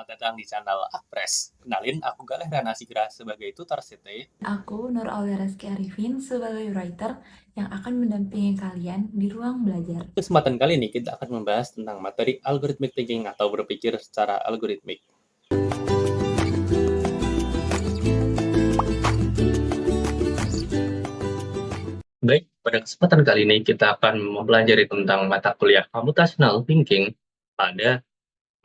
selamat datang di channel Akpres. Kenalin, aku Galih Rana Sigra sebagai tutor CT. Aku Nur Aulia Reski Arifin sebagai writer yang akan mendampingi kalian di ruang belajar. Kesempatan kali ini kita akan membahas tentang materi algorithmic thinking atau berpikir secara algoritmik. Baik, pada kesempatan kali ini kita akan mempelajari tentang mata kuliah Computational Thinking pada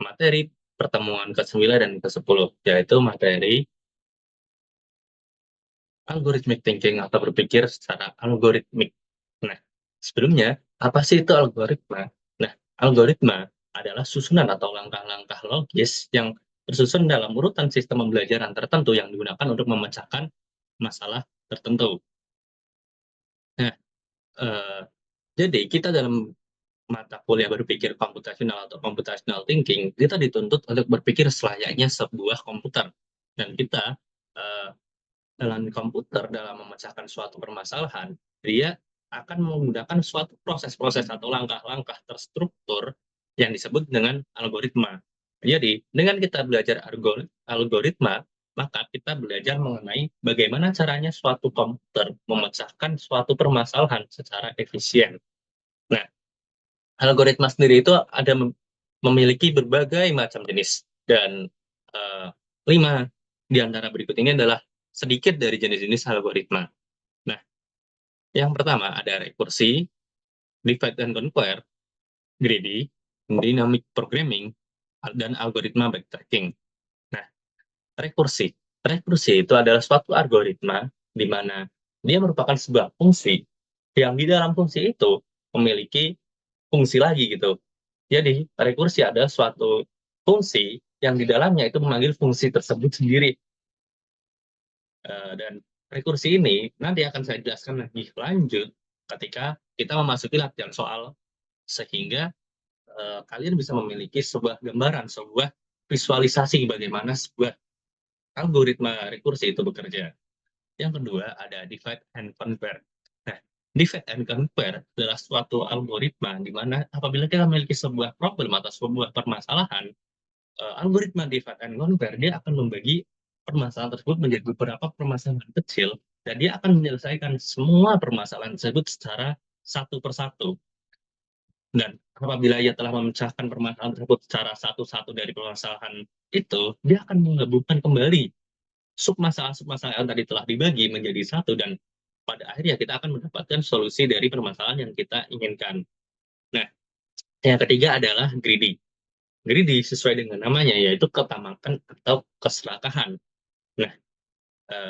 materi pertemuan ke-9 dan ke-10, yaitu materi algorithmic thinking atau berpikir secara algoritmik. Nah, sebelumnya, apa sih itu algoritma? Nah, algoritma adalah susunan atau langkah-langkah logis yang tersusun dalam urutan sistem pembelajaran tertentu yang digunakan untuk memecahkan masalah tertentu. Nah, eh, jadi kita dalam mata kuliah berpikir komputasional atau computational thinking, kita dituntut untuk berpikir selayaknya sebuah komputer. Dan kita eh, dalam komputer dalam memecahkan suatu permasalahan, dia akan menggunakan suatu proses-proses atau langkah-langkah terstruktur yang disebut dengan algoritma. Jadi, dengan kita belajar algoritma, maka kita belajar mengenai bagaimana caranya suatu komputer memecahkan suatu permasalahan secara efisien. Nah, algoritma sendiri itu ada memiliki berbagai macam jenis dan 5 di antara berikut ini adalah sedikit dari jenis-jenis algoritma. Nah, yang pertama ada rekursi, divide and conquer, greedy, dynamic programming, dan algoritma backtracking. Nah, rekursi. Rekursi itu adalah suatu algoritma di mana dia merupakan sebuah fungsi yang di dalam fungsi itu memiliki fungsi lagi gitu. Jadi, rekursi adalah suatu fungsi yang di dalamnya itu memanggil fungsi tersebut sendiri. Dan rekursi ini nanti akan saya jelaskan lebih lanjut ketika kita memasuki latihan soal, sehingga kalian bisa memiliki sebuah gambaran, sebuah visualisasi bagaimana sebuah algoritma rekursi itu bekerja. Yang kedua ada divide and conquer. Nah, divide and conquer adalah suatu algoritma di mana apabila kita memiliki sebuah problem atau sebuah permasalahan, algoritma divide and conquer dia akan membagi permasalahan tersebut menjadi beberapa permasalahan kecil dan dia akan menyelesaikan semua permasalahan tersebut secara satu persatu. Dan apabila ia telah memecahkan permasalahan tersebut secara satu-satu dari permasalahan itu, dia akan menggabungkan kembali submasalah-submasalah yang tadi telah dibagi menjadi satu dan pada akhirnya kita akan mendapatkan solusi dari permasalahan yang kita inginkan. Nah, yang ketiga adalah greedy. Greedy sesuai dengan namanya yaitu ketamakan atau keserakahan. Nah,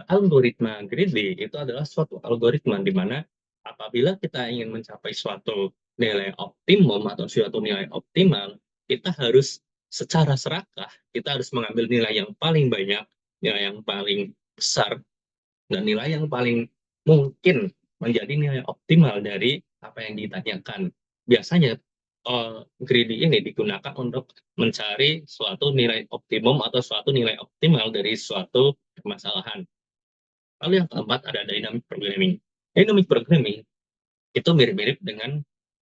algoritma greedy itu adalah suatu algoritma di mana apabila kita ingin mencapai suatu nilai optimum atau suatu nilai optimal, kita harus secara serakah, kita harus mengambil nilai yang paling banyak, nilai yang paling besar, dan nilai yang paling mungkin menjadi nilai optimal dari apa yang ditanyakan. Biasanya greedy ini digunakan untuk mencari suatu nilai optimum atau suatu nilai optimal dari suatu permasalahan. Lalu yang keempat ada dynamic programming. Dynamic programming itu mirip-mirip dengan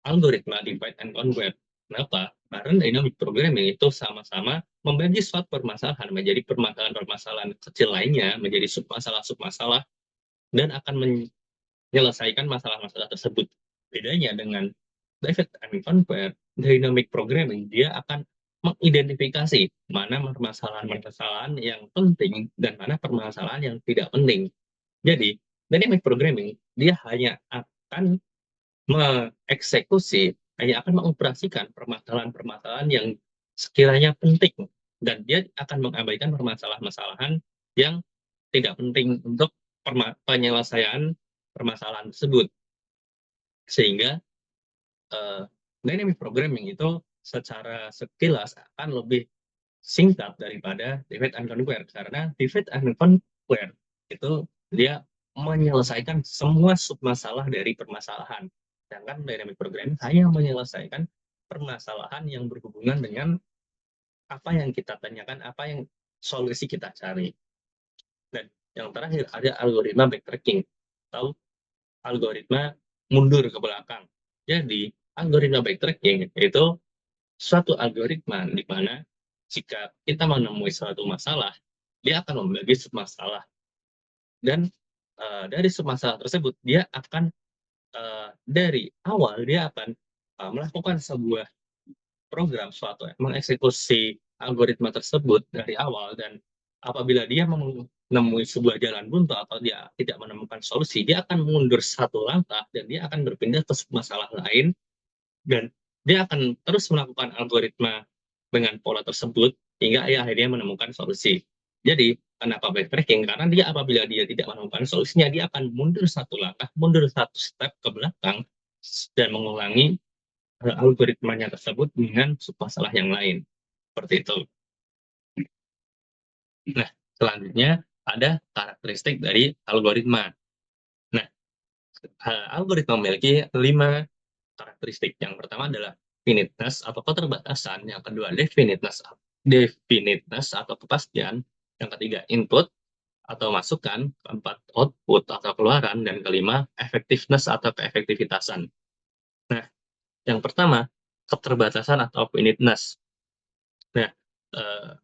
algoritma divide and conquer. Kenapa? Karena dynamic programming itu sama-sama membagi suatu permasalahan menjadi permasalahan-permasalahan kecil lainnya, menjadi submasalah-submasalah, dan akan menyelesaikan masalah-masalah tersebut. Bedanya dengan divide and conquer, dynamic programming, dia akan mengidentifikasi mana permasalahan-permasalahan yang penting dan mana permasalahan yang tidak penting. Jadi, dynamic programming, dia hanya akan mengeksekusi, hanya akan mengoperasikan permasalahan-permasalahan yang sekiranya penting, dan dia akan mengabaikan permasalahan-permasalahan yang tidak penting untuk penyelesaian permasalahan tersebut. Sehingga dynamic programming itu secara sekilas akan lebih singkat daripada divide and conquer, karena divide and conquer itu dia menyelesaikan semua submasalah dari permasalahan, sedangkan dynamic programming hanya menyelesaikan permasalahan yang berhubungan dengan apa yang kita tanyakan, apa yang solusi kita cari. Dan yang terakhir ada algoritma backtracking atau algoritma mundur ke belakang. Jadi algoritma backtracking itu suatu algoritma di mana jika kita menemui suatu masalah, dia akan membagi submasalah dan dari submasalah tersebut dia akan dari awal dia akan melakukan sebuah program suatu mengeksekusi algoritma tersebut dari awal, dan apabila dia menemui sebuah jalan buntu atau dia tidak menemukan solusi, dia akan mundur satu langkah dan dia akan berpindah ke masalah lain, dan dia akan terus melakukan algoritma dengan pola tersebut hingga ia akhirnya menemukan solusi. Jadi, kenapa backtracking? Karena dia apabila dia tidak menemukan solusinya, dia akan mundur satu langkah, mundur satu step ke belakang, dan mengulangi algoritmanya tersebut dengan submasalah yang lain. Seperti itu. Nah, selanjutnya ada karakteristik dari algoritma. Nah, algoritma memiliki 5 karakteristik. Yang pertama adalah finiteness atau keterbatasan, yang kedua definiteness atau kepastian, yang ketiga input atau masukan, keempat output atau keluaran, dan kelima effectiveness atau keefektivitasan. Nah, yang pertama keterbatasan atau finiteness. Nah,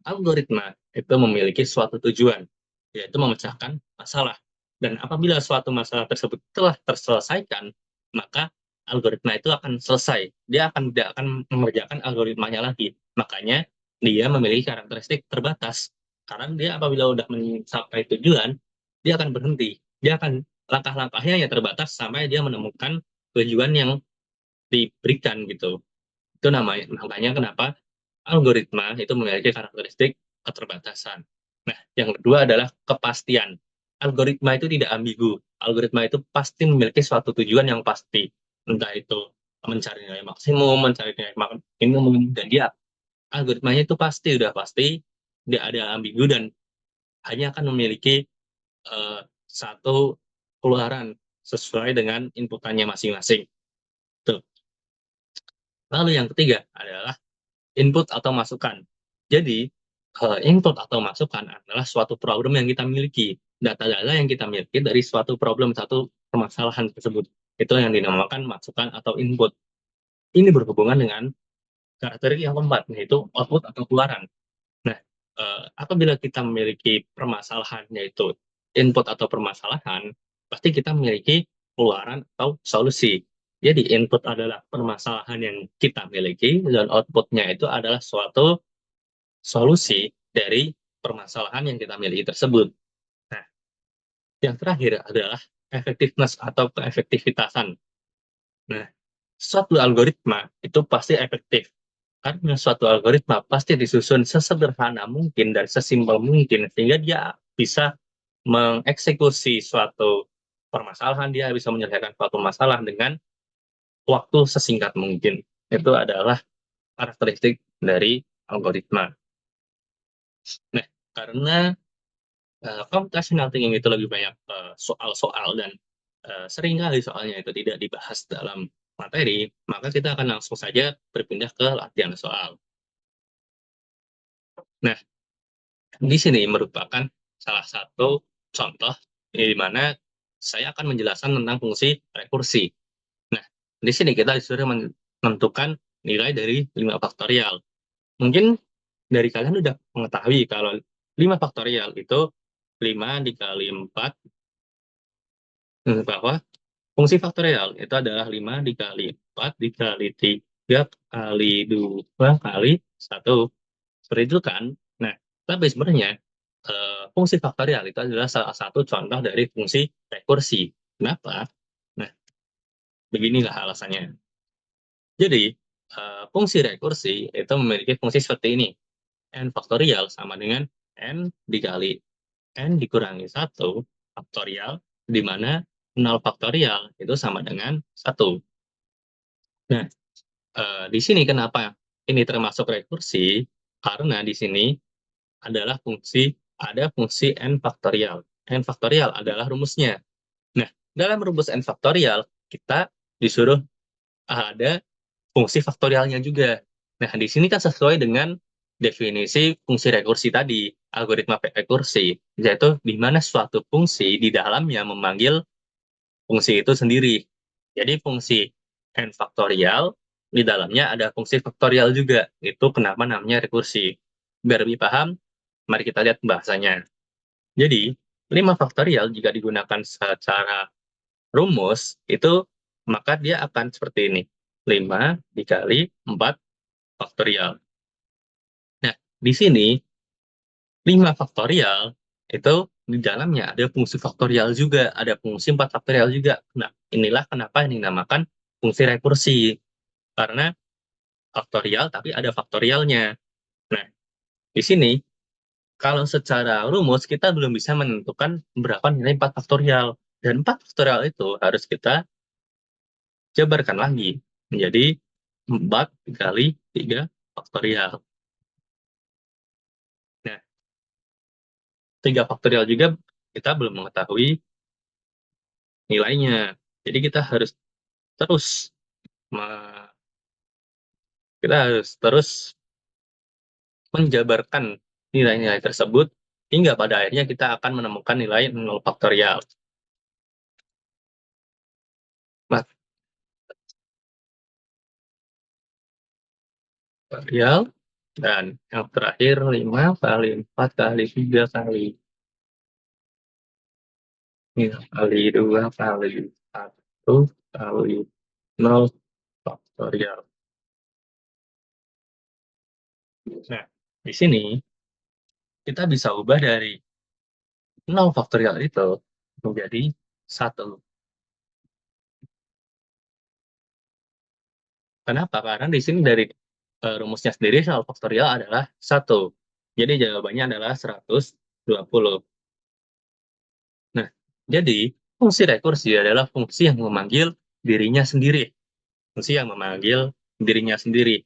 algoritma itu memiliki suatu tujuan, yaitu memecahkan masalah. Dan apabila suatu masalah tersebut telah terselesaikan, maka algoritma itu akan selesai. Dia tidak akan mengerjakan algoritmanya lagi. Makanya dia memiliki karakteristik terbatas. Karena dia apabila sudah mencapai tujuan, dia akan berhenti. Dia akan langkah-langkahnya yang terbatas sampai dia menemukan tujuan yang diberikan gitu. Itu makanya kenapa algoritma itu memiliki karakteristik keterbatasan. Nah, yang kedua adalah kepastian. Algoritma itu tidak ambigu. Algoritma itu pasti memiliki suatu tujuan yang pasti. Entah itu mencari nilai maksimum, mencari nilai minimum, dan dia algoritmanya itu udah pasti, tidak ada ambigu, dan hanya akan memiliki satu keluaran sesuai dengan inputannya masing-masing. Tuh. Lalu yang ketiga adalah input atau masukan. Jadi, input atau masukan adalah suatu problem yang kita miliki. Data-data yang kita miliki dari suatu problem, satu permasalahan tersebut. Itu yang dinamakan masukan atau input. Ini berhubungan dengan karakteristik yang keempat, yaitu output atau keluaran. Nah, apabila kita memiliki permasalahan, yaitu input atau permasalahan, pasti kita memiliki keluaran atau solusi. Jadi input adalah permasalahan yang kita miliki, dan outputnya itu adalah suatu solusi dari permasalahan yang kita miliki tersebut. Nah, yang terakhir adalah effectiveness atau keefektivitasan. Nah, suatu algoritma itu pasti efektif. Karena suatu algoritma pasti disusun sesederhana mungkin dan sesimpel mungkin, sehingga dia bisa mengeksekusi suatu permasalahan, dia bisa menyelesaikan suatu masalah dengan waktu sesingkat mungkin. Itu adalah karakteristik dari algoritma. Nah, karena computational thinking itu lebih banyak soal-soal dan seringkali soalnya itu tidak dibahas dalam materi, maka kita akan langsung saja berpindah ke latihan soal. Nah, di sini merupakan salah satu contoh di mana saya akan menjelaskan tentang fungsi rekursi. Nah, di sini kita disuruh menentukan nilai dari 5 faktorial. Mungkin dari kalian udah mengetahui kalau 5 faktorial itu 5 dikali 4, bahwa fungsi faktorial itu adalah 5 dikali 4 dikali 3 kali 2 kali 1. Seperti itu kan? Nah, tapi sebenarnya fungsi faktorial itu adalah salah satu contoh dari fungsi rekursi. Kenapa? Nah, beginilah alasannya. Jadi, fungsi rekursi itu memiliki fungsi seperti ini. N faktorial sama dengan N dikali N dikurangi 1 faktorial, di mana 0 faktorial itu sama dengan 1. Nah, di sini kenapa ini termasuk rekursi? Karena di sini ada fungsi n faktorial. N faktorial adalah rumusnya. Nah, dalam rumus n faktorial, kita disuruh ada fungsi faktorialnya juga. Nah, di sini kan sesuai dengan definisi fungsi rekursi tadi, algoritma rekursi, yaitu di mana suatu fungsi di dalamnya memanggil fungsi itu sendiri. Jadi fungsi n faktorial, di dalamnya ada fungsi faktorial juga. Itu kenapa namanya rekursi. Biar lebih paham, mari kita lihat bahasanya. Jadi, 5 faktorial jika digunakan secara rumus, itu maka dia akan seperti ini, 5 dikali 4 faktorial. Nah, di sini 5 faktorial itu di dalamnya ada fungsi faktorial juga, ada fungsi 4 faktorial juga. Nah, inilah kenapa ini dinamakan fungsi rekursi, karena faktorial tapi ada faktorialnya. Nah, di sini kalau secara rumus kita belum bisa menentukan berapa nilai 4 faktorial, dan 4 faktorial itu harus kita jabarkan lagi menjadi 4 dikali 3 faktorial. Nah, 3 faktorial juga kita belum mengetahui nilainya. Jadi terus me kita harus terus menjabarkan nilai-nilai tersebut hingga pada akhirnya kita akan menemukan nilai 0 faktorial. Nah, faktorial dan yang terakhir 5 kali 4 kali 3 kali 5 kali 2 kali 1 kali 0 faktorial. Nah, di sini kita bisa ubah dari 0 faktorial itu menjadi 1. Kenapa? Karena di sini dari rumusnya sendiri 0 faktorial adalah 1. Jadi jawabannya adalah 120. Nah, jadi fungsi rekursi adalah fungsi yang memanggil dirinya sendiri. Fungsi yang memanggil dirinya sendiri.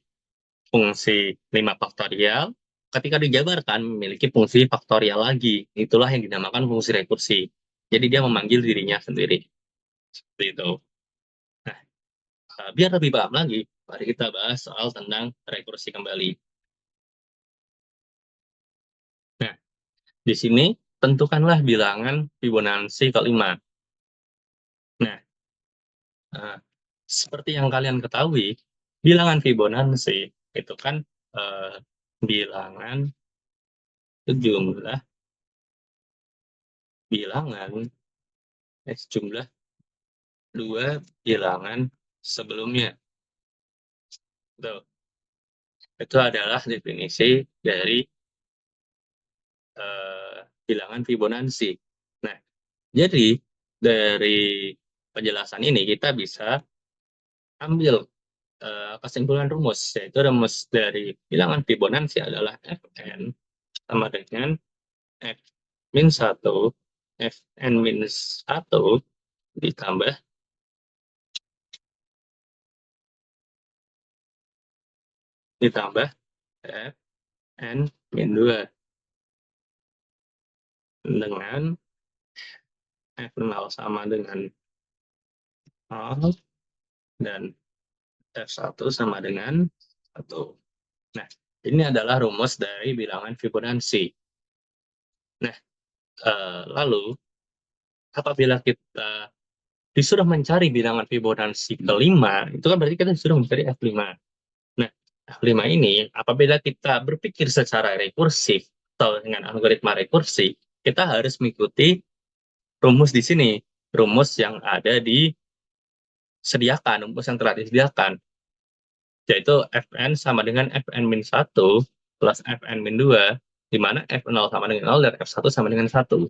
Fungsi 5 faktorial ketika dijabarkan memiliki fungsi faktorial lagi. Itulah yang dinamakan fungsi rekursi. Jadi dia memanggil dirinya sendiri. Seperti itu. Nah, biar lebih paham lagi, mari kita bahas soal tentang rekursi kembali. Nah, di sini tentukanlah bilangan Fibonacci kelima. Nah, eh, seperti yang kalian ketahui, bilangan Fibonacci itu kan eh, bilangan jumlah bilangan jumlah dua bilangan sebelumnya. Tuh, itu adalah definisi dari bilangan Fibonacci. Nah, jadi dari penjelasan ini kita bisa ambil kesimpulan rumus, yaitu rumus dari bilangan Fibonacci adalah Fn sama dengan F min 1, Fn minus 1 ditambah ditambah Fn min 2 dengan F0 sama dengan 0 dan F1 sama dengan 1. Nah, ini adalah rumus dari bilangan Fibonacci. Nah, lalu apabila kita disuruh mencari bilangan Fibonacci kelima, itu kan berarti kita disuruh mencari F5. Nah, F5 ini apabila kita berpikir secara rekursif atau dengan algoritma rekursi, kita harus mengikuti rumus di sini, rumus yang ada disediakan, rumus yang telah disediakan, yaitu Fn sama dengan Fn min 1 plus Fn min 2, di mana F0 sama dengan 0 dan F1 sama dengan 1.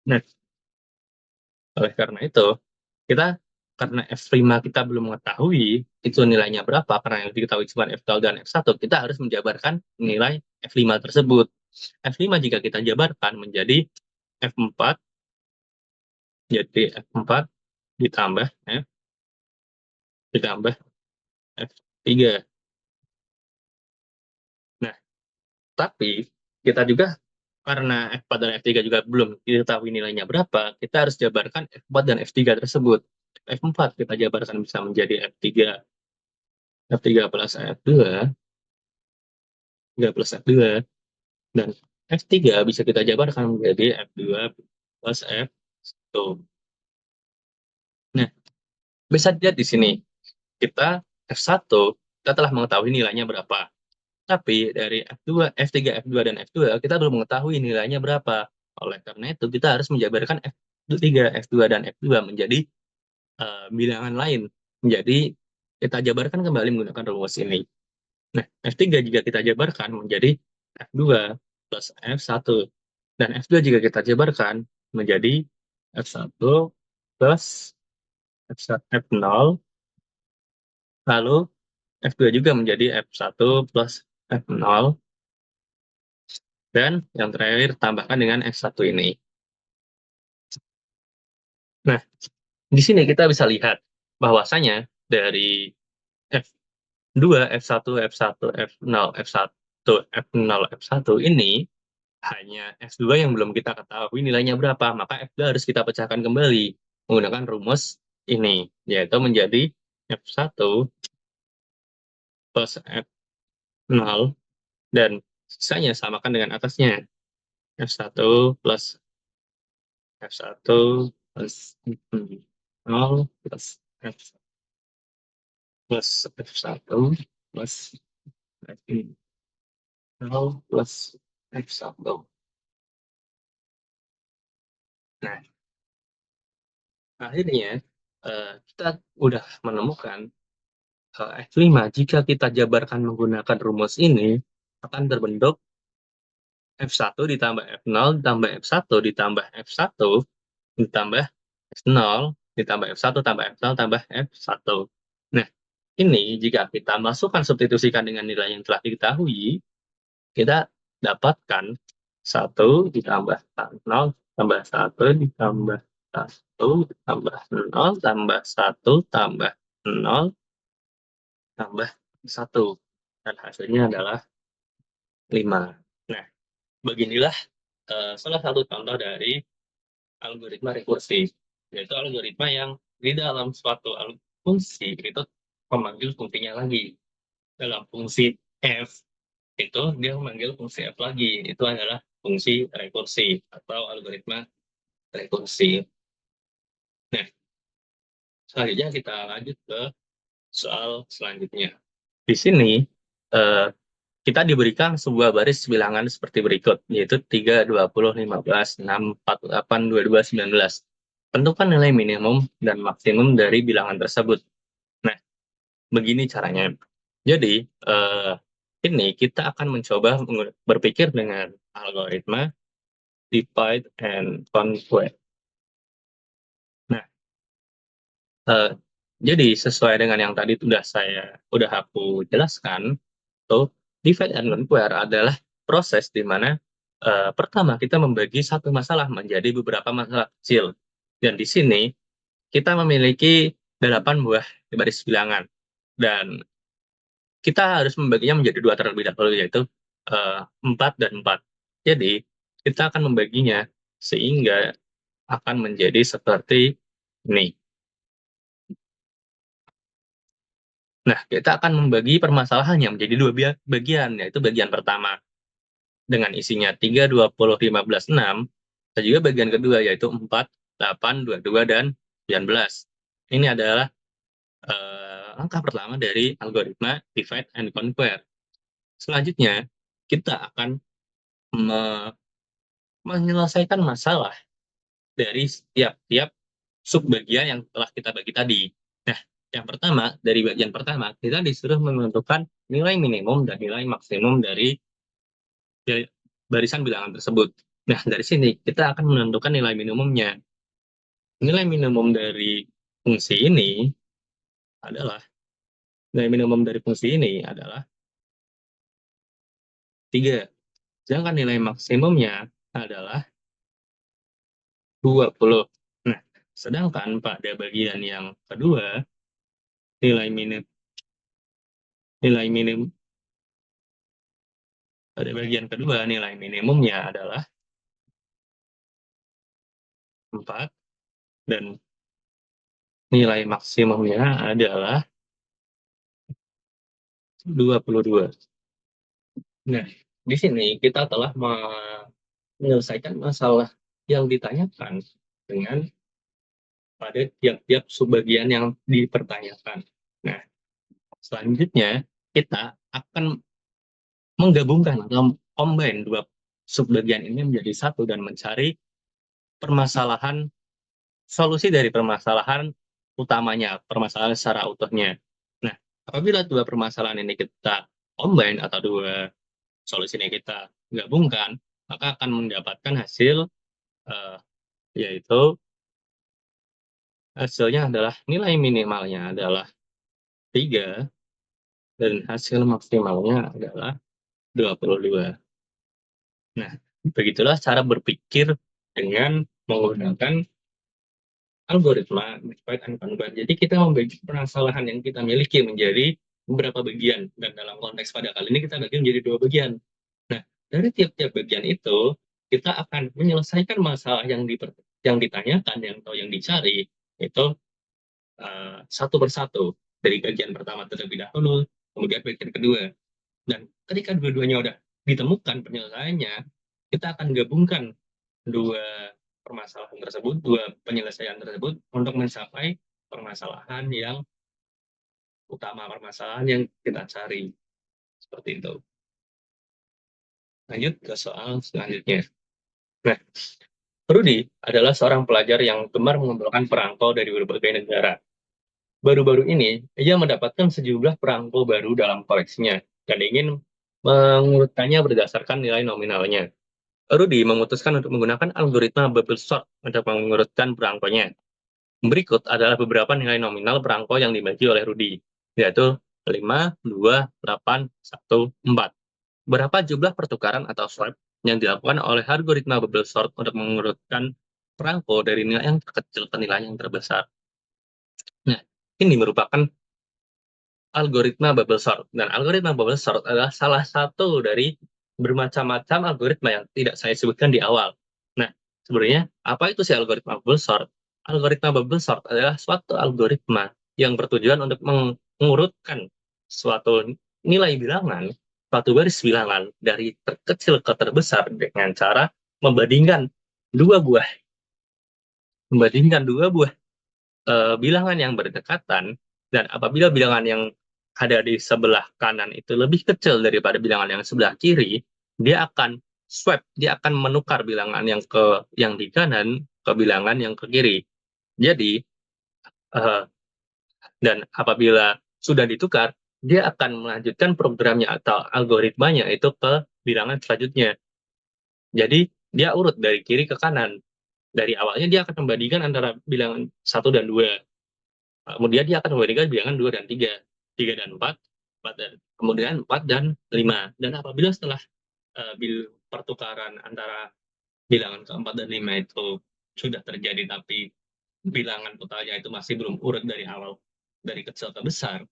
Nah, oleh karena itu, kita karena F5 kita belum mengetahui itu nilainya berapa, karena yang diketahui cuma F0 dan F1, kita harus menjabarkan nilai F5 tersebut. F5 jika kita jabarkan menjadi F4, jadi F4 ditambah F ditambah F3. Nah, tapi kita juga karena F4 dan F3 juga belum diketahui nilainya berapa, kita harus jabarkan F4 dan F3 tersebut. F4 kita jabarkan bisa menjadi F3 plus F2, 3 plus F2, dan F3 bisa kita jabarkan menjadi F2 plus F1. Nah, bisa dilihat di sini, kita F1 kita telah mengetahui nilainya berapa. Tapi dari F2, F3, F2, dan F2 kita belum mengetahui nilainya berapa. Oleh karena itu kita harus menjabarkan F3, F2, dan F2 menjadi bilangan lain. Jadi kita jabarkan kembali menggunakan rumus ini. Nah, F3 jika kita jabarkan menjadi F2 plus F1. Dan F2 jika kita jabarkan menjadi F1 plus F0, lalu F2 juga menjadi F1 plus F0, dan yang terakhir tambahkan dengan F1 ini. Nah, di sini kita bisa lihat bahwasanya dari F2, F1, F1, F0, F1, F0, F1 ini hanya F2 yang belum kita ketahui nilainya berapa, maka F2 harus kita pecahkan kembali menggunakan rumus ini, yaitu menjadi F1 plus F0, dan sisanya samakan dengan atasnya, F1 plus F1 plus F0 plus F1 plus F1 plus F0 plus F1. Nah, akhirnya kita udah menemukan F5 jika kita jabarkan menggunakan rumus ini akan terbentuk F1 ditambah F0 ditambah F1 ditambah F1 ditambah F0 ditambah F1 tambah F0 tambah F1. Nah, ini jika kita masukkan substitusikan dengan nilai yang telah diketahui, kita dapatkan 1 ditambah 0 tambah 1 ditambah 1 tambah 0 tambah 1 tambah 0 tambah 1, dan hasilnya adalah 5. Nah, beginilah salah satu contoh dari algoritma rekursi, yaitu algoritma yang di dalam suatu fungsi itu memanggil fungsinya lagi. Dalam fungsi f itu dia memanggil fungsi f lagi, itu adalah fungsi rekursi atau algoritma rekursi. Nah, selanjutnya kita lanjut ke soal selanjutnya. Di sini eh, kita diberikan sebuah baris bilangan seperti berikut, yaitu 3, 20, 15, 6, 4, 8, 22, 19. Tentukan nilai minimum dan maksimum dari bilangan tersebut. Nah, begini caranya. Jadi, ini kita akan mencoba berpikir dengan algoritma divide and conquer. Nah, eh, jadi sesuai dengan yang tadi udah aku jelaskan, tuh divide and conquer adalah proses di mana pertama kita membagi satu masalah menjadi beberapa masalah kecil. Dan di sini kita memiliki 8 buah baris bilangan, dan kita harus membaginya menjadi dua terlebih dahulu, yaitu 4 dan 4. Jadi kita akan membaginya sehingga akan menjadi seperti ini. Nah, kita akan membagi permasalahannya menjadi dua bagian, yaitu bagian pertama dengan isinya 3, 20, 15, 6, dan juga bagian kedua yaitu 4, 8, 22, dan 19. Ini adalah langkah pertama dari algoritma divide and conquer. Selanjutnya, kita akan menyelesaikan masalah dari setiap subbagian yang telah kita bagi tadi. Nah, yang pertama, dari bagian pertama, kita disuruh menentukan nilai minimum dan nilai maksimum dari barisan bilangan tersebut. Nah, dari sini kita akan menentukan nilai minimumnya. Nilai minimum dari fungsi ini adalah nilai minimum dari fungsi ini adalah 3. Sedangkan nilai maksimumnya adalah 20. Nah, sedangkan pada bagian yang kedua, nilai minim nilai minim pada bagian kedua nilai minimumnya adalah 4, dan nilai maksimumnya adalah 22. Nah, di sini kita telah menyelesaikan masalah yang ditanyakan dengan pada tiap-tiap subbagian yang dipertanyakan. Nah, selanjutnya kita akan menggabungkan atau combine dua subbagian ini menjadi satu dan mencari permasalahan solusi dari permasalahan utamanya, permasalahan secara utuhnya. Nah, apabila dua permasalahan ini kita combine atau dua solusi ini kita gabungkan, maka akan mendapatkan hasil, eh, yaitu hasilnya adalah nilai minimalnya adalah 3 dan hasil maksimalnya adalah 22. Nah, begitulah cara berpikir dengan menggunakan algoritma divide and conquer. Jadi kita membagi permasalahan yang kita miliki menjadi beberapa bagian, dan dalam konteks pada kali ini kita bagi menjadi 2 bagian. Nah, dari tiap-tiap bagian itu kita akan menyelesaikan masalah yang ditanyakan, yang dicari itu satu persatu, dari bagian pertama terlebih dahulu, kemudian bagian kedua. Dan ketika dua-duanya udah ditemukan penyelesaiannya, kita akan gabungkan dua permasalahan tersebut, dua penyelesaian tersebut untuk mencapai permasalahan yang utama, permasalahan yang kita cari. Seperti itu. Lanjut ke soal selanjutnya. Nah, Rudy adalah seorang pelajar yang gemar mengumpulkan perangko dari berbagai negara. Baru-baru ini, ia mendapatkan sejumlah perangko baru dalam koleksinya dan ingin mengurutkannya berdasarkan nilai nominalnya. Rudy memutuskan untuk menggunakan algoritma bubble sort untuk mengurutkan perangkonya. Berikut adalah beberapa nilai nominal perangko yang dibagi oleh Rudy, yaitu 5, 2, 8, 1, 4. Berapa jumlah pertukaran atau swipe yang dilakukan oleh algoritma bubble sort untuk mengurutkan perangko dari nilai yang terkecil ke nilai yang terbesar. Nah, ini merupakan algoritma bubble sort. Dan algoritma bubble sort adalah salah satu dari bermacam-macam algoritma yang tidak saya sebutkan di awal. Nah, sebenarnya apa itu sih algoritma bubble sort? Algoritma bubble sort adalah suatu algoritma yang bertujuan untuk mengurutkan suatu nilai bilangan, suatu baris bilangan dari terkecil ke terbesar dengan cara membandingkan dua buah bilangan yang berdekatan, dan apabila bilangan yang ada di sebelah kanan itu lebih kecil daripada bilangan yang sebelah kiri, dia akan swap, dia akan menukar bilangan yang di kanan ke bilangan yang ke kiri. Jadi, uh, dan apabila sudah ditukar, dia akan melanjutkan programnya atau algoritmanya itu ke bilangan selanjutnya. Jadi, dia urut dari kiri ke kanan. Dari awalnya dia akan membandingkan antara bilangan 1 dan 2. Kemudian dia akan membandingkan bilangan 2 dan 3, 3 dan 4, 4 dan, kemudian 4 dan 5. Dan apabila setelah pertukaran antara bilangan keempat dan 5 itu sudah terjadi, tapi bilangan totalnya itu masih belum urut dari awal, dari kecil ke besar,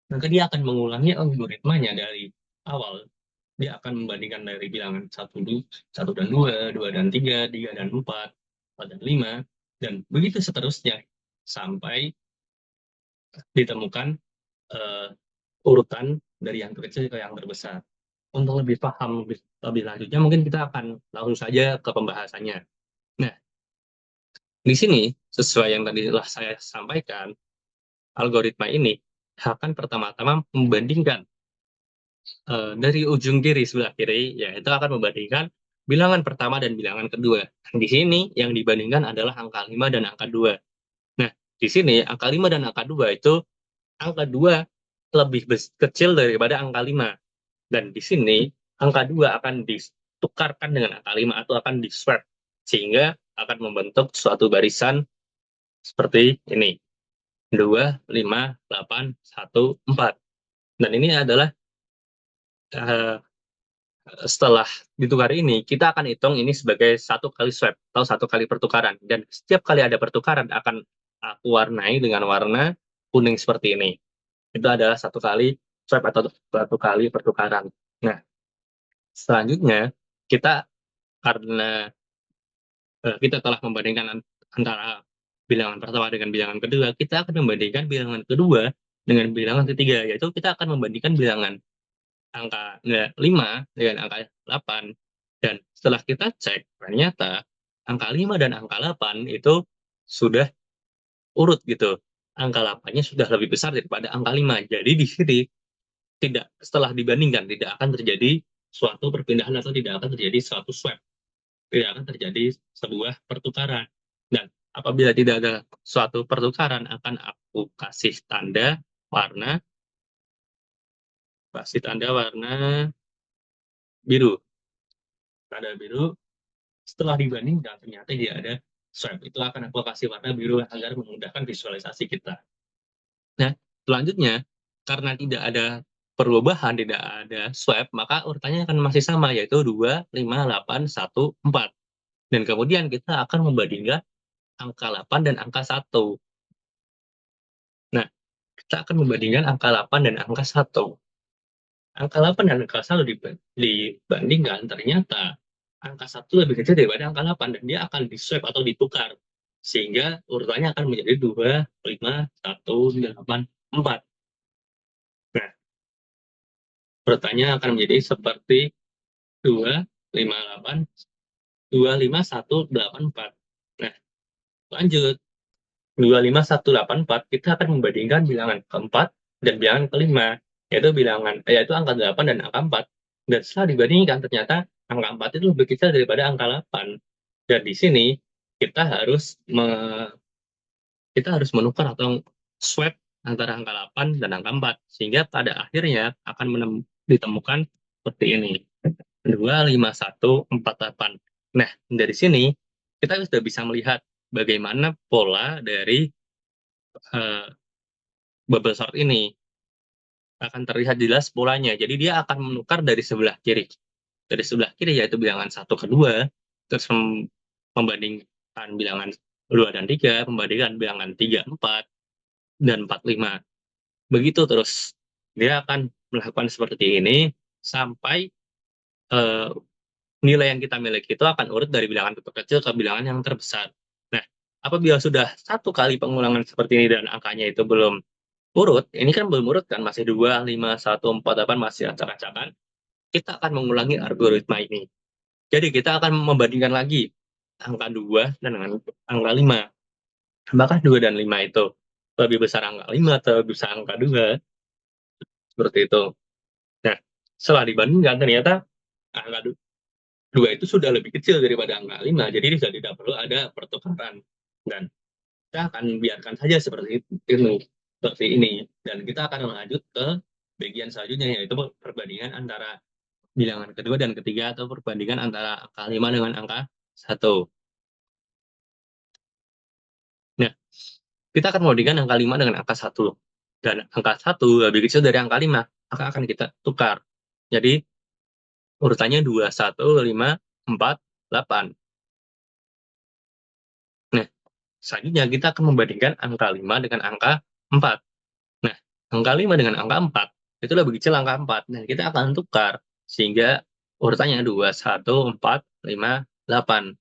maka dia akan mengulangi algoritmanya dari awal. Dia akan membandingkan dari bilangan 1 dan 2, 2 dan 3, 3 dan 4, 4 dan 5, dan begitu seterusnya sampai ditemukan urutan dari yang terkecil ke yang terbesar. Untuk lebih paham lebih lanjutnya, mungkin kita akan langsung saja ke pembahasannya. Nah, di sini sesuai yang tadi telah saya sampaikan, algoritma ini akan pertama-tama membandingkan dari ujung kiri sebelah kiri, yaitu akan membandingkan bilangan pertama dan bilangan kedua. Di sini yang dibandingkan adalah angka 5 dan angka 2. Nah, di sini angka 5 dan angka 2 itu angka 2 lebih kecil daripada angka 5. Dan di sini angka 2 akan ditukarkan dengan angka 5 atau akan di-swap, sehingga akan membentuk suatu barisan seperti ini. 2, 5, 8, 1, 4. Dan ini adalah setelah ditukar ini, kita akan hitung ini sebagai satu kali swap atau satu kali pertukaran. Dan setiap kali ada pertukaran akan aku warnai dengan warna kuning seperti ini. Itu adalah satu kali swap atau satu kali pertukaran. Nah, selanjutnya kita, karena kita telah membandingkan antara bilangan pertama dengan bilangan kedua, kita akan membandingkan bilangan kedua dengan bilangan ketiga, yaitu kita akan membandingkan bilangan angka 5 dengan angka 8. Dan setelah kita cek, ternyata angka 5 dan angka 8 itu sudah urut gitu. Angka 8-nya sudah lebih besar daripada angka 5. Jadi di sini tidak setelah dibandingkan tidak akan terjadi suatu perpindahan atau tidak akan terjadi suatu swap, tidak akan terjadi sebuah pertukaran. Dan apabila tidak ada suatu pertukaran akan aku kasih tanda warna biru. Tanda biru setelah dibandingkan ternyata tidak ada swap. Itu akan aku kasih warna biru agar memudahkan visualisasi kita. Nah, selanjutnya karena tidak ada perubahan, tidak ada swap, maka urutannya akan masih sama yaitu 2, 5, 8, 1, 4. Dan kemudian kita akan membandingkan angka 8 dan angka 1. Nah, kita akan membandingkan angka 8 dan angka 1. Angka 8 dan angka 1 dibandingkan, ternyata angka 1 lebih kecil daripada angka 8 dan dia akan di-swap atau ditukar. Sehingga urutannya akan menjadi 2, 5, 1, 8, 4. Nah, urutannya akan menjadi seperti 2, 5, 8, 2, 5, 1, 8, 4. Nah, lanjut. 2, 5, 1, 8, 4, kita akan membandingkan bilangan keempat dan bilangan kelima, yaitu angka 8 dan angka 4. Dan setelah dibandingkan, ternyata angka 4 itu lebih kecil daripada angka 8. Dan di sini kita harus menukar atau swap antara angka 8 dan angka 4, sehingga pada akhirnya akan ditemukan seperti ini. 2, 5, 1, 4, 8. Nah, dari sini kita sudah bisa melihat bagaimana pola dari bubble sort ini. Akan terlihat jelas polanya. Jadi dia akan menukar dari sebelah kiri. Dari sebelah kiri yaitu bilangan 1 ke 2, terus membandingkan bilangan 2 dan 3, membandingkan bilangan 3, 4, dan 4, 5. Begitu terus. Dia akan melakukan seperti ini sampai eh, nilai yang kita miliki itu akan urut dari bilangan terkecil ke bilangan yang terbesar. Nah, apabila sudah satu kali pengulangan seperti ini dan angkanya itu belum urut, ini kan belum urut kan, masih 2, 5, 1, 4, 8, masih acak-acakan, kita akan mengulangi algoritma ini. Jadi kita akan membandingkan lagi angka 2 dan dengan angka 5. Apakah 2 dan 5 itu lebih besar angka 5 atau lebih besar angka 2? Seperti itu. Nah, setelah dibandingkan ternyata angka 2 itu sudah lebih kecil daripada angka 5, jadi sudah tidak perlu ada pertukaran. Dan kita akan biarkan saja seperti ini. Dan kita akan lanjut ke bagian selanjutnya, yaitu perbandingan antara bilangan kedua dan ketiga atau perbandingan antara angka 5 dengan angka 1. Nah, kita akan membandingkan angka 5 dengan angka 1. Dan angka 1 lebih kecil dari angka 5, maka akan kita tukar. Jadi, urutannya 2, 1, 5, 4, 8. Nah, selanjutnya kita akan membandingkan angka 5 dengan angka 4. Nah, angka 5 dengan angka 4, itu lebih kecil angka 4. Nah, kita akan tukar. Sehingga urutannya 2, 1, 4, 5, 8.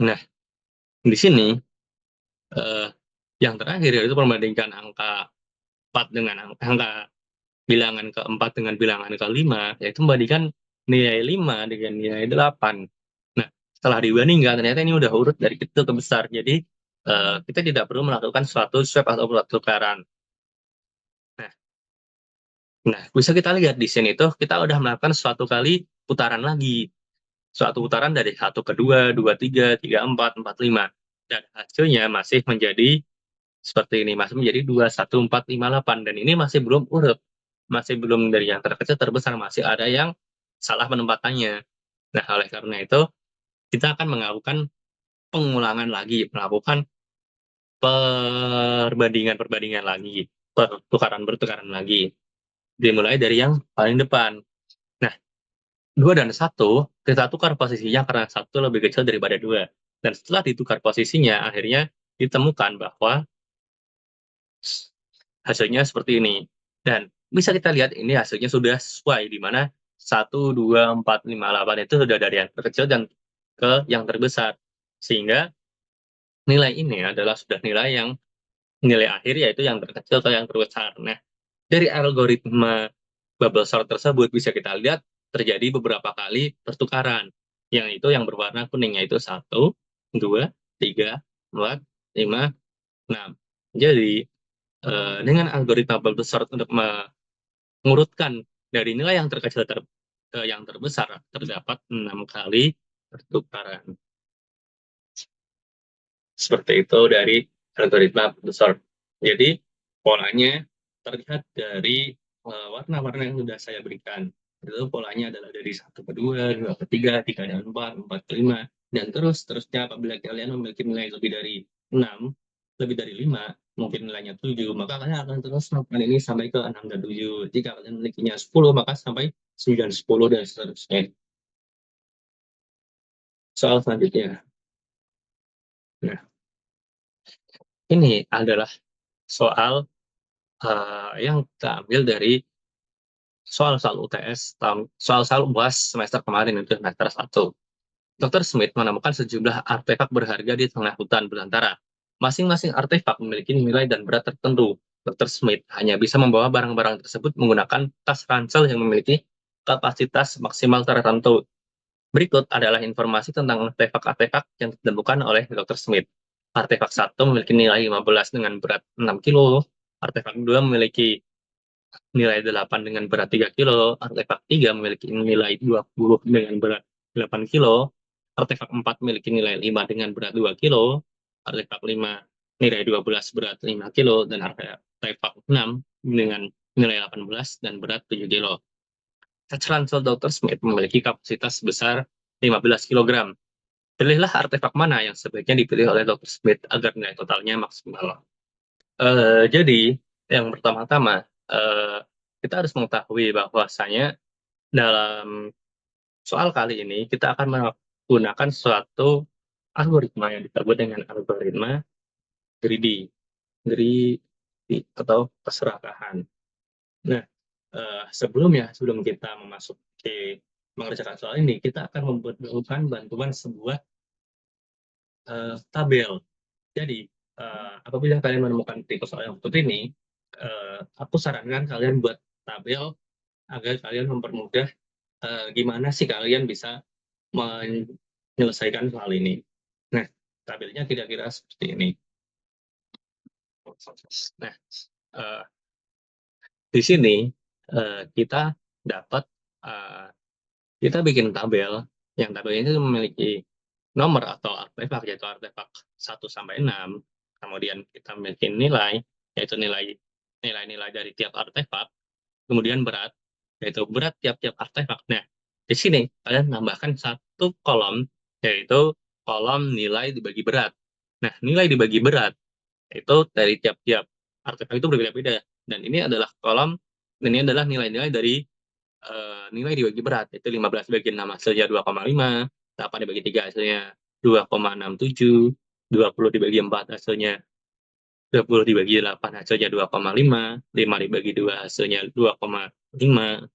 Nah, di sini yang terakhir yaitu membandingkan angka 4 dengan angka bilangan keempat dengan bilangan kelima, yaitu membandingkan nilai 5 dengan nilai 8. Nah, setelah dibandingkan ternyata ini udah urut dari kecil ke besar. Jadi kita tidak perlu melakukan suatu swap atau pertukaran. Nah, bisa kita lihat di sini tuh kita udah melakukan suatu kali putaran lagi. Suatu putaran dari 1 ke 2, 2, 3, 3, 4, 4, 5. Dan hasilnya masih menjadi seperti ini, masih menjadi 2, 1, 4, 5, 8. Dan ini masih belum urut. Masih belum dari yang terkecil terbesar, masih ada yang salah penempatannya. Nah, oleh karena itu, kita akan melakukan pengulangan lagi, melakukan perbandingan-perbandingan lagi, pertukaran-pertukaran lagi. Dimulai dari yang paling depan. Nah, 2 dan 1, kita tukar posisinya karena 1 lebih kecil daripada 2. Dan setelah ditukar posisinya, akhirnya ditemukan bahwa hasilnya seperti ini. Dan bisa kita lihat ini hasilnya sudah sesuai, di mana 1, 2, 4, 5, 8 itu sudah dari yang terkecil dan ke yang terbesar. Sehingga nilai ini adalah sudah nilai akhir, yaitu yang terkecil ke yang terbesar. Nah, dari algoritma bubble sort tersebut bisa kita lihat terjadi beberapa kali pertukaran, yang itu yang berwarna kuning, yaitu 1, 2, 3, 4, 5, 6. Jadi dengan algoritma bubble sort untuk mengurutkan dari nilai yang terkecil ke yang terbesar, terdapat 6 kali pertukaran. Seperti itu dari algoritma bubble sort. Jadi polanya terlihat dari warna-warna yang sudah saya berikan. Itu polanya adalah dari 1 ke 2, 2 ke 3, 3 dan 4, 4 ke 5, dan terusnya. Apabila kalian memiliki nilai lebih dari 6, lebih dari 5, mungkin nilainya 7, maka kalian akan terus melakukan ini sampai ke 6 dan 7. Jika kalian memilikinya 10, maka sampai 9, 10, dan seterusnya. Soal selanjutnya. Nah, ini adalah soal yang kita ambil dari soal-soal UTS, soal-soal UAS semester kemarin, itu semester 1. Dr. Smith menemukan sejumlah artefak berharga di tengah hutan belantara. Masing-masing artefak memiliki nilai dan berat tertentu. Dr. Smith hanya bisa membawa barang-barang tersebut menggunakan tas ransel yang memiliki kapasitas maksimal tertentu. Berikut adalah informasi tentang artefak-artefak yang ditemukan oleh Dr. Smith. Artefak 1 memiliki nilai 15 dengan berat 6 kilo. Artefak 2 memiliki nilai 8 dengan berat 3 kilo, artefak 3 memiliki nilai 20 dengan berat 8 kilo, artefak 4 memiliki nilai 5 dengan berat 2 kilo, artefak 5 nilai 12 berat 5 kilo, dan artefak 6 dengan nilai 18 dan berat 7 kilo. Tas ransel Dr. Smith memiliki kapasitas sebesar 15 kg. Pilihlah artefak mana yang sebaiknya dipilih oleh Dr. Smith agar nilai totalnya maksimal. Jadi, yang pertama-tama, kita harus mengetahui bahwasanya dalam soal kali ini kita akan menggunakan suatu algoritma yang disebut dengan algoritma greedy, greedy atau keserakahan. Nah, sebelum kita memasuki mengerjakan soal ini, kita akan membutuhkan bantuan sebuah tabel. Jadi, apabila kalian menemukan tipe soal yang seperti ini, aku sarankan kalian buat tabel agar kalian mempermudah gimana sih kalian bisa menyelesaikan soal ini. Nah, tabelnya kira-kira seperti ini. Nah, uh, di sini kita dapat kita bikin tabel yang tabelnya itu memiliki nomor atau artefak, yaitu artefak 1 sampai 6. Kemudian kita memiliki nilai, yaitu nilai-nilai dari tiap artefak. Kemudian berat, yaitu berat tiap-tiap artefak. Nah, di sini kalian tambahkan satu kolom, yaitu kolom nilai dibagi berat. Nah, nilai dibagi berat itu dari tiap-tiap artefak itu berbeda-beda. Dan ini adalah nilai-nilai dari nilai dibagi berat, itu 15 dibagi 6 hasilnya 2,5, 8 dibagi 3 hasilnya 2,67, 20 dibagi 4 hasilnya 20 dibagi 8 hasilnya 2,5, 5 dibagi 2 hasilnya 2,5,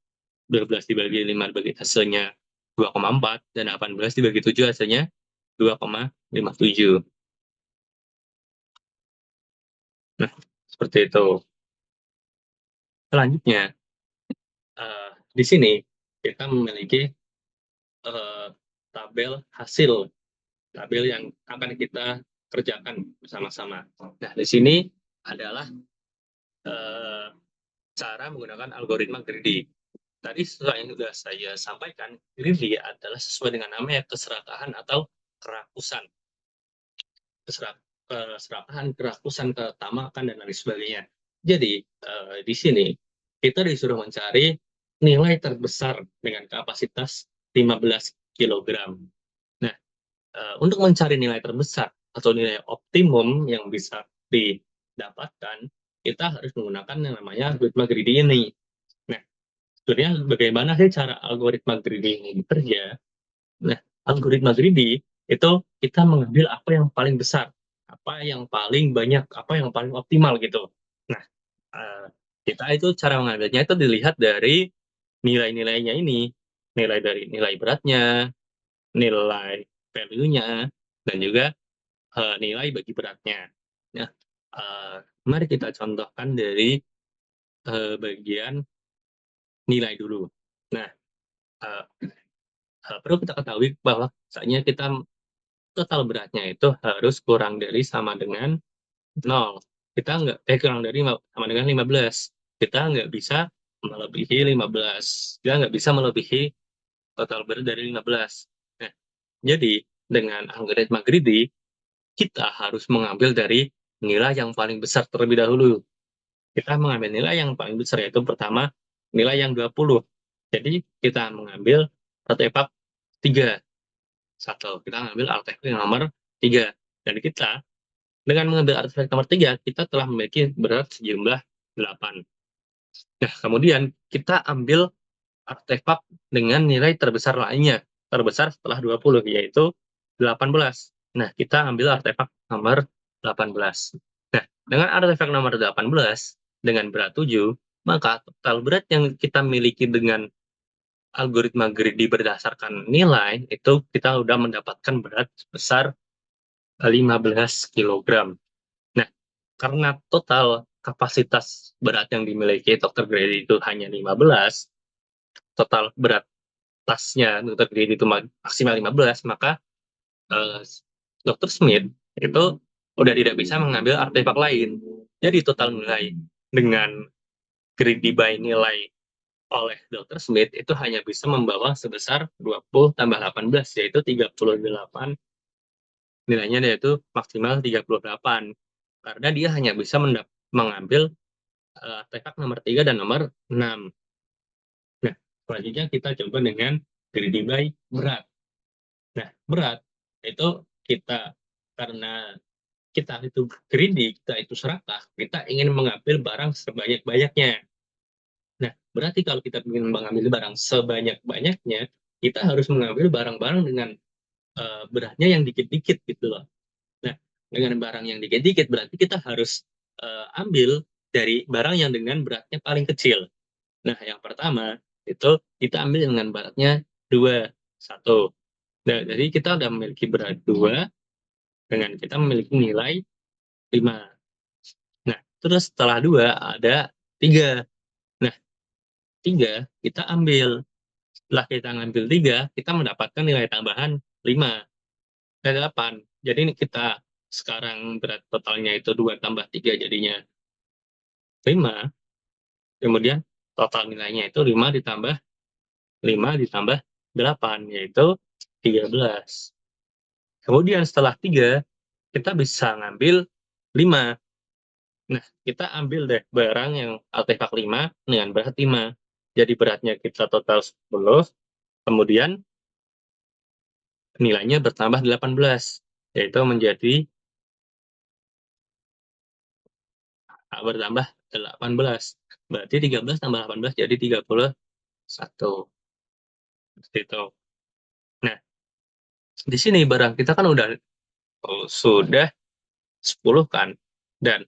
12 dibagi 5 dibagi hasilnya 2,4, dan 18 dibagi 7 hasilnya 2,57. Nah, seperti itu. Selanjutnya, di sini kita memiliki tabel hasil, tabel yang akan kita kerjakan bersama-sama. Nah, di sini adalah cara menggunakan algoritma greedy. Tadi sesuai yang sudah saya sampaikan, greedy adalah sesuai dengan namanya keserakahan atau kerakusan. Keserakahan, kerakusan, ketamakan, dan lain sebagainya. Jadi, di sini kita disuruh mencari nilai terbesar dengan kapasitas 15 kg. Nah, untuk mencari nilai terbesar atau nilai optimum yang bisa didapatkan, kita harus menggunakan yang namanya algoritma greedy ini. Nah, sebenarnya bagaimana sih cara algoritma greedy ini bekerja? Nah, algoritma greedy itu kita mengambil apa yang paling besar, apa yang paling banyak, apa yang paling optimal gitu. Nah, eh, kita itu cara mengambilnya itu dilihat dari nilai-nilainya ini, nilai dari nilai beratnya, nilai value-nya, dan juga nilai bagi beratnya. Nah, mari kita contohkan dari bagian nilai dulu. Nah, uh, perlu kita ketahui bahwa misalnya kita total beratnya itu harus kurang dari sama dengan 0. kita nggak kurang dari sama dengan 15. Kita nggak bisa melebihi 15. Kita nggak bisa melebihi total berat dari 15. Nah, jadi dengan algoritma greedy, kita harus mengambil dari nilai yang paling besar terlebih dahulu. Kita mengambil nilai yang paling besar, yaitu pertama nilai yang 20. Jadi kita mengambil artefak 3. Kita mengambil artefak yang nomor 3. Dan kita dengan mengambil artefak nomor 3, kita telah memiliki berat sejumlah 8. Nah, kemudian kita ambil artefak dengan nilai terbesar lainnya, terbesar setelah 20, yaitu 18. Nah, kita ambil artefak nomor 18. Nah, dengan artefak nomor 18, dengan berat 7, maka total berat yang kita miliki dengan algoritma greedy berdasarkan nilai, itu kita sudah mendapatkan berat sebesar 15 kilogram. Nah, karena total kapasitas berat yang dimiliki Dr. Greedy itu hanya 15, total berat tasnya Dr. Greedy itu maksimal 15, maka Dr. Smith itu udah tidak bisa mengambil artefak lain. Jadi total nilai dengan greedy by nilai oleh Dr. Smith itu hanya bisa membawa sebesar 20 tambah 18, yaitu 38. Nilainya yaitu maksimal 38. Karena dia hanya bisa mengambil artefak nomor 3 dan nomor 6. Nah, selanjutnya kita coba dengan greedy by berat. Nah, berat itu kita, karena kita itu greedy, kita itu serakah, kita ingin mengambil barang sebanyak-banyaknya. Nah, berarti kalau kita ingin mengambil barang sebanyak-banyaknya, kita harus mengambil barang-barang dengan beratnya yang dikit-dikit gitu loh. Nah, dengan barang yang dikit-dikit berarti kita harus ambil dari barang yang dengan beratnya paling kecil. Nah, yang pertama itu kita ambil dengan beratnya 2, 1. Nah, jadi kita udah memiliki berat 2 dengan kita memiliki nilai 5. Nah, terus setelah 2 ada 3. Nah, 3 kita ambil. Setelah kita ngambil 3, kita mendapatkan nilai tambahan 5, 8. Jadi ini kita sekarang berat totalnya itu 2 tambah 3 jadinya 5. Kemudian total nilainya itu 5 ditambah 8, yaitu 13. Kemudian setelah 3, kita bisa ngambil 5. Nah, kita ambil deh barang yang artefak 5 dengan berat 5. Jadi beratnya kita total 10, kemudian nilainya bertambah 18, yaitu menjadi bertambah 18. Berarti 13 tambah 18 jadi 31. Seperti itu. Nah, di sini barang kita kan udah sudah 10 kan, dan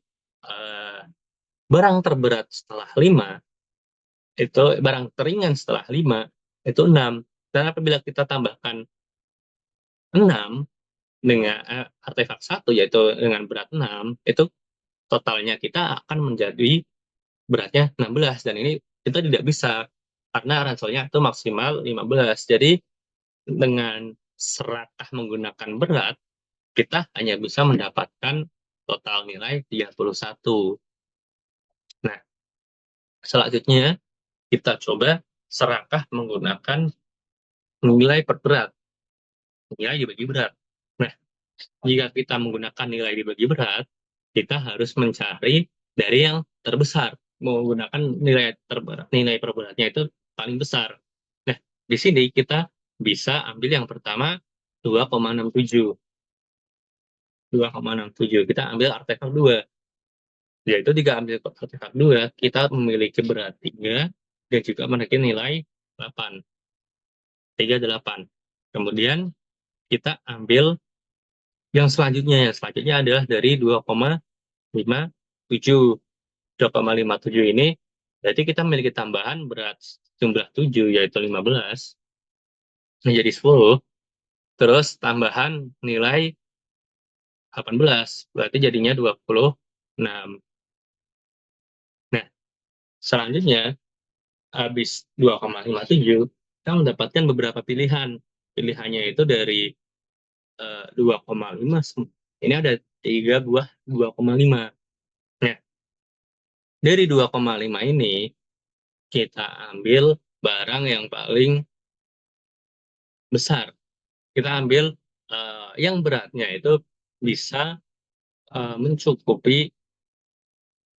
barang terberat setelah 5 itu, barang teringan setelah 5 itu 6. Dan apabila kita tambahkan 6 dengan artefak 1, yaitu dengan berat 6, itu totalnya kita akan menjadi beratnya 16, dan ini kita tidak bisa karena ranselnya itu maksimal 15. Jadi dengan serakah menggunakan berat, kita hanya bisa mendapatkan total nilai 31. Nah, selanjutnya kita coba serakah menggunakan nilai per berat, nilai dibagi berat. Nah, jika kita menggunakan nilai dibagi berat, kita harus mencari dari yang terbesar, menggunakan nilai per beratnya itu paling besar. Nah, di sini kita bisa ambil yang pertama 2,67. 2,67 kita ambil artefak 2, yaitu jika ambil artefak 2, kita memiliki berat 3 dan juga memiliki nilai 8. 38. Kemudian kita ambil yang selanjutnya. Yang selanjutnya adalah dari 2,57. 2,57 ini berarti kita memiliki tambahan berat jumlah 7, yaitu 15, menjadi 10, terus tambahan nilai 18, berarti jadinya 26. Nah, selanjutnya habis 2,57, kita mendapatkan beberapa pilihan. Pilihannya itu dari 2,5, ini ada 3 buah 2,5. Dari 2,5 ini, kita ambil barang yang paling besar. Kita ambil yang beratnya itu bisa mencukupi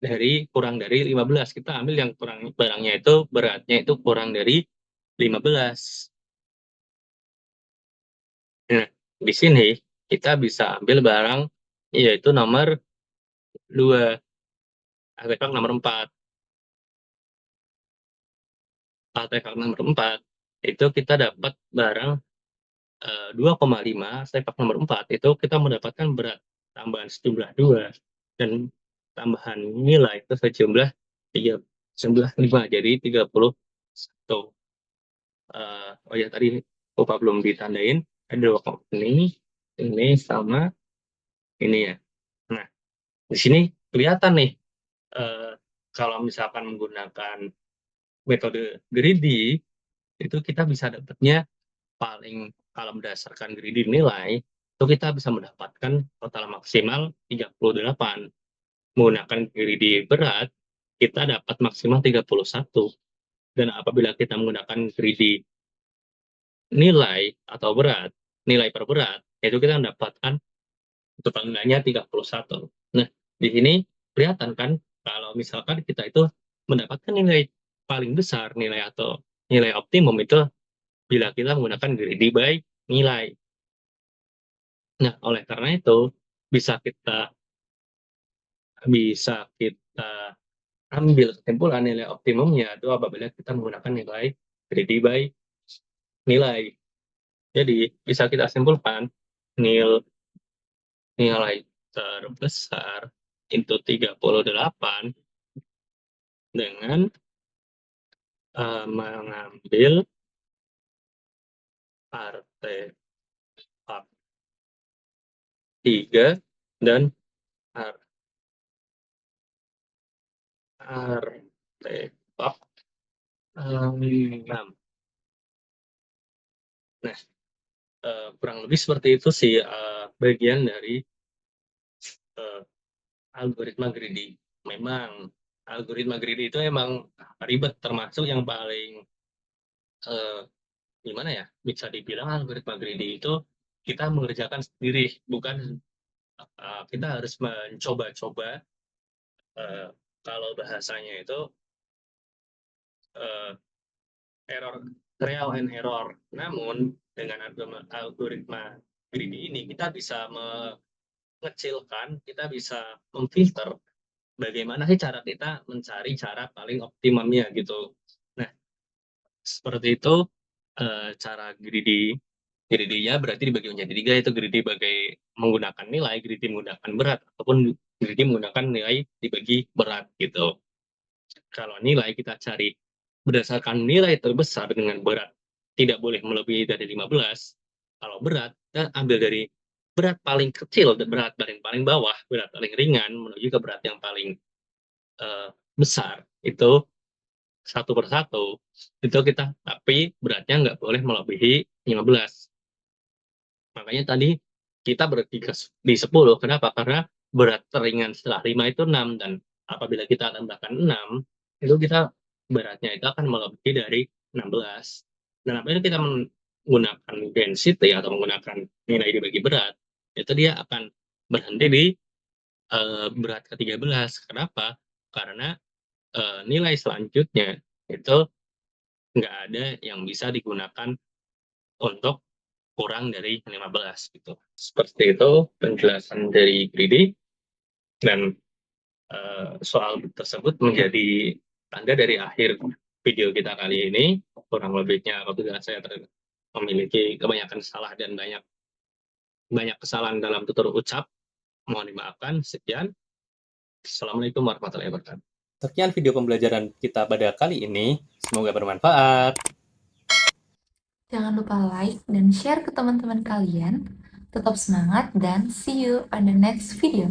dari kurang dari 15. Kita ambil yang barangnya itu beratnya itu kurang dari 15. Nah, di sini kita bisa ambil barang yaitu nomor 2, artefak nomor 4. Artefak nomor 4 itu kita dapat barang 2,5, artefak nomor 4 itu kita mendapatkan berat tambahan sejumlah 2 dan tambahan nilai itu sejumlah 5, jadi 31. Oh ya tadi lupa belum ditandain, ada 2 ini sama ini ya. Nah, di sini kelihatan nih, eee, kalau misalkan menggunakan metode greedy, itu kita bisa dapatnya kalau berdasarkan greedy nilai, itu kita bisa mendapatkan total maksimal 38. Menggunakan greedy berat, kita dapat maksimal 31. Dan apabila kita menggunakan greedy nilai atau berat, nilai per berat, itu kita mendapatkan total nilainya 31. Nah, di sini kelihatan kan kalau misalkan kita itu mendapatkan nilai paling besar, nilai atau nilai optimum itu bila kita menggunakan greedy by nilai. Nah, oleh karena itu bisa kita bisa kita ambil kesimpulan nilai optimumnya itu apabila kita menggunakan nilai greedy by nilai. Jadi bisa kita simpulkan nilai terbesar itu 38 dengan mengambil artefak 3 dan artefak 6. Nah, kurang lebih seperti itu sih bagian dari uh, algoritma greedy. Memang algoritma greedy itu emang ribet, termasuk yang paling uh, gimana ya, bisa dibilang algoritma greedy itu kita mengerjakan sendiri, bukan kita harus mencoba-coba, uh, kalau bahasanya itu uh, error, trial and error. Namun dengan algoritma greedy ini kita bisa mengecilkan, kita bisa memfilter bagaimana sih cara kita mencari cara paling optimumnya gitu. Nah, seperti itu cara greedy-nya berarti dibagi menjadi 3, yaitu greedy sebagai menggunakan nilai, greedy menggunakan berat, ataupun greedy menggunakan nilai dibagi berat gitu. Kalau nilai kita cari berdasarkan nilai terbesar dengan berat tidak boleh melebihi dari 15. Kalau berat, kita ambil dari berat paling kecil dan berat paling bawah, berat paling ringan menuju ke berat yang paling besar. Itu satu per satu. Itu kita, tapi beratnya nggak boleh melebihi 15. Makanya tadi kita berhenti di 10. Kenapa? Karena berat teringan setelah 5 itu 6, dan apabila kita tambahkan 6, itu kita beratnya itu akan melebihi dari 16. Dan apabila kita menggunakan density atau menggunakan nilai dibagi berat, itu dia akan berhenti di berat ke-13. Kenapa? Karena nilai selanjutnya itu nggak ada yang bisa digunakan untuk kurang dari 15 gitu. Seperti itu penjelasan dari greedy, dan soal tersebut menjadi tanda dari akhir video kita kali ini. Kurang lebihnya apabila saya memiliki kebanyakan salah dan banyak kesalahan dalam tutur ucap, mohon dimaafkan. Sekian. Assalamualaikum warahmatullahi wabarakatuh. Sekian video pembelajaran kita pada kali ini. Semoga bermanfaat. Jangan lupa like dan share ke teman-teman kalian. Tetap semangat dan see you on the next video.